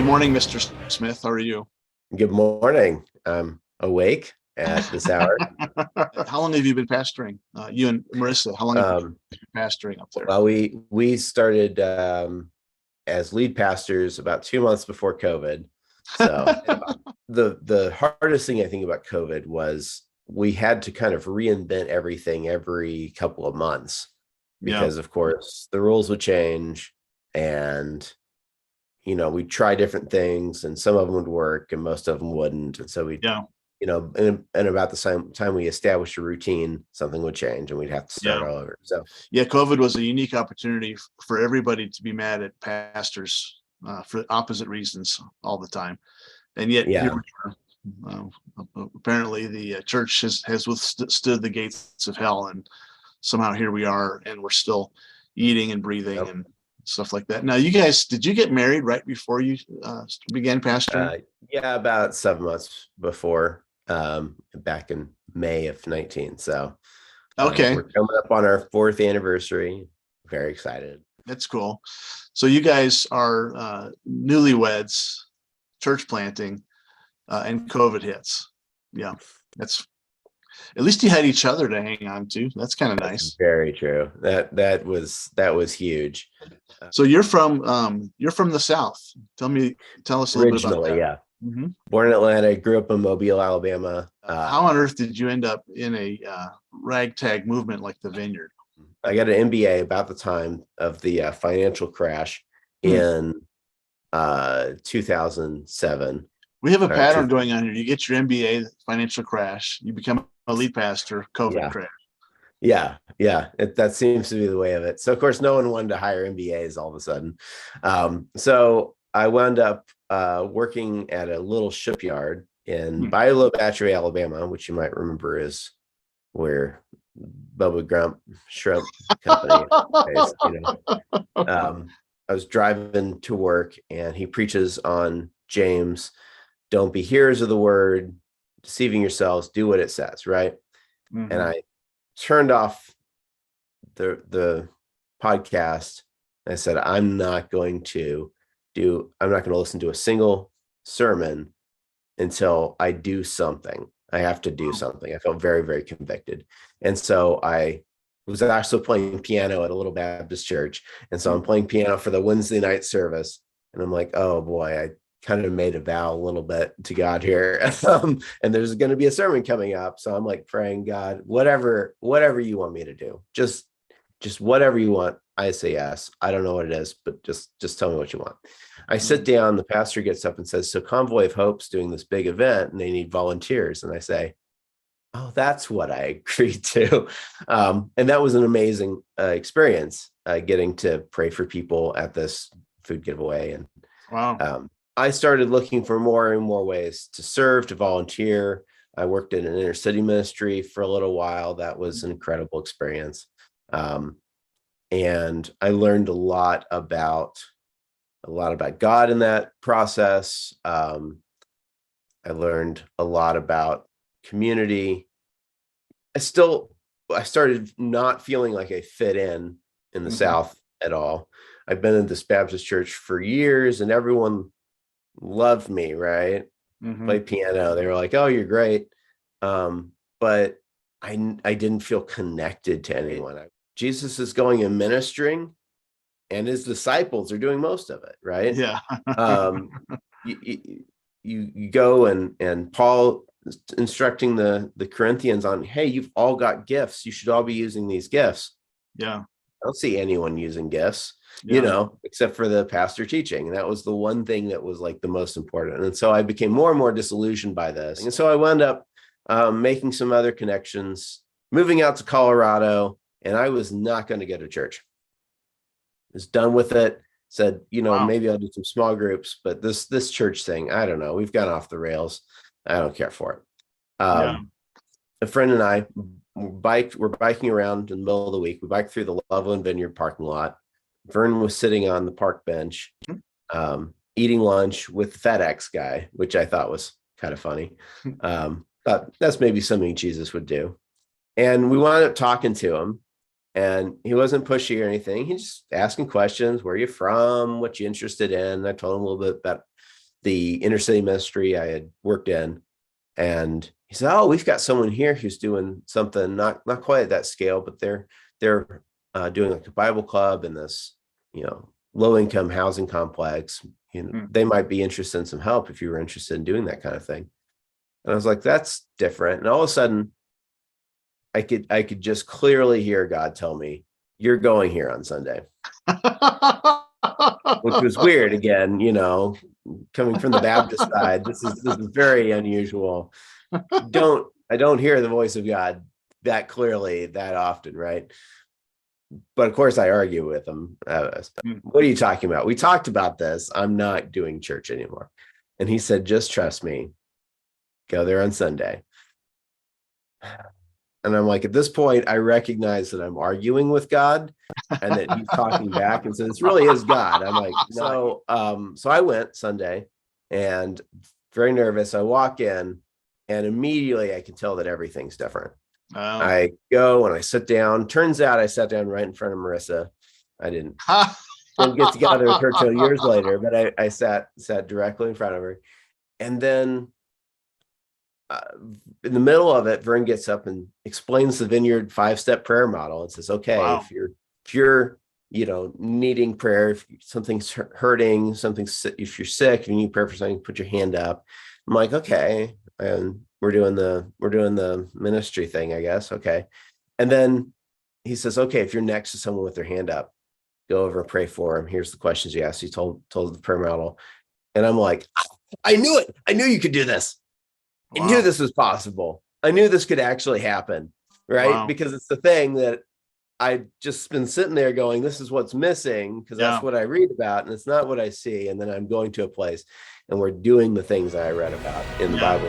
Good morning, Mr. Smith. How are you? Good morning. I'm awake at this hour. How long have you been pastoring? You and Marissa, how long have you Um, been pastoring up there? well, we started as lead pastors about 2 months before COVID. So the hardest thing I think about COVID was we had to kind of reinvent everything every couple of months Yeah, because, of course, the rules would change, and we try different things, and some of them would work and most of them wouldn't. And so we, yeah, and about the same time we established a routine, something would change and we'd have to start yeah. all over. So Yeah, COVID was a unique opportunity for everybody to be mad at pastors for opposite reasons all the time. And yet here yeah, we are. Apparently the church has withstood the gates of hell, and somehow here we are, and we're still eating and breathing yep. and stuff like that. Now, you guys, did you get married right before you began pastoring? uh, yeah, about 7 months before, back in May of 19. So Okay, we're coming up on our fourth anniversary. Very excited. that's cool. So you guys are newlyweds, church planting, and COVID hits. Yeah, that's at least you had each other to hang on to. That's kind of That's nice. very true. That was huge. So you're from the South. Tell us a little bit about Originally, that. yeah. hmm Born in Atlanta, grew up in Mobile, Alabama. How on earth did you end up in a ragtag movement like the Vineyard? I got an MBA about the time of the financial crash Hmm. in 2007. We have a Or two, pattern going on here. You get your MBA, financial crash. You become a lead pastor, COVID yeah, crash. yeah. That seems to be the way of it. So, of course, no one wanted to hire MBAs all of a sudden. So I wound up working at a little shipyard in Hmm. Bayou Battery, Alabama, which you might remember is where Bubba Grump Shrimp Company is. I was driving to work, and he preaches on James, don't be hearers of the word, deceiving yourselves, do what it says, right? And Mhm. I turned off the podcast. I said, I'm not going to listen to a single sermon until I do something. I have to do Wow. something. I felt very, very convicted. And so I was also playing piano at a little Baptist church. And so I'm playing piano for the Wednesday night service. And I'm like, oh boy, I kind of made a vow a little bit to God here. And there's going to be a sermon coming up. So I'm like praying, God, whatever you want me to do, just whatever you want. I say yes. I don't know what it is, but just tell me what you want. I sit Mhm. down, the pastor gets up and says, so Convoy of Hope's doing this big event and they need volunteers. And I say, oh, that's what I agreed to. And that was an amazing experience, getting to pray for people at this food giveaway. And Wow. I started looking for more and more ways to serve, to volunteer. I worked in an inner city ministry for a little while. That was an incredible experience. Um, and I learned a lot about God in that process. I learned a lot about community. I started not feeling like I fit in the Mhm. South at all. I've been in this Baptist church for years, and everyone loved me, right? Mhm. Play piano. They were like, "Oh, you're great," but I didn't feel connected to anyone. Jesus is going and ministering, and his disciples are doing most of it, right? Yeah. Um, you go, and Paul is instructing the Corinthians on, hey, you've all got gifts. You should all be using these gifts. Yeah. I don't see anyone using gifts, Yeah. except for the pastor teaching. And that was the one thing that was like the most important. And so I became more and more disillusioned by this. And so I wound up making some other connections, moving out to Colorado, and I was not going to go to church. Was done with it. Said, Wow. maybe I'll do some small groups, but this church thing, I don't know. We've gone off the rails. I don't care for it. Yeah. A friend and I we're biking around in the middle of the week. We biked through the Loveland Vineyard parking lot. Vern was sitting on the park bench, eating lunch with the FedEx guy, which I thought was kind of funny. But that's maybe something Jesus would do. And we wound up talking to him, and he wasn't pushy or anything. He's just asking questions. Where are you from? What you interested in? I told him a little bit the inner city ministry I had worked in. And he said, "Oh, we've got someone here who's doing something not quite at that scale, but they're doing like a Bible club in this, low income housing complex. They might be interested in some help if you were interested in doing that kind of thing." And I was like, "That's different." And all of a sudden, I could just clearly hear God tell me, "You're going here on Sunday," which was weird. Again, coming from the Baptist side, this is very unusual. I don't hear the voice of God that clearly that often, right? But of course, I argue with him. What are you talking about? We talked about this. I'm not doing church anymore. And he said, "Just trust me. Go there on Sunday." And I'm like, at this point, I recognize that I'm arguing with God and that he's talking back. And so this really is God. I'm like, no. So I went Sunday and very nervous. I walk in and immediately I can tell that everything's different. Oh. I go and I sit down. Turns out I sat down right in front of Marissa. I didn't get together with her till years later, but I sat directly in front of her. And then in the middle of it, Vern gets up and explains the Vineyard 5-step prayer model and says, "Okay, Wow. if you're needing prayer, if something's hurting, if you're sick, if you need prayer for something, put your hand up." I'm like, "Okay," and we're doing the ministry thing, I guess. Okay, and then he says, "Okay, if you're next to someone with their hand up, go over and pray for them. Here's the questions you ask." He told the prayer model, and I'm like, "I knew it. I knew you could do this. Wow. I knew this was possible. I knew this could actually happen," right? Wow. Because it's the thing that I just been sitting there going, "This is what's missing," because that's what I read about, and it's not what I see. And then I'm going to a place, and we're doing the things that I read about in the Bible.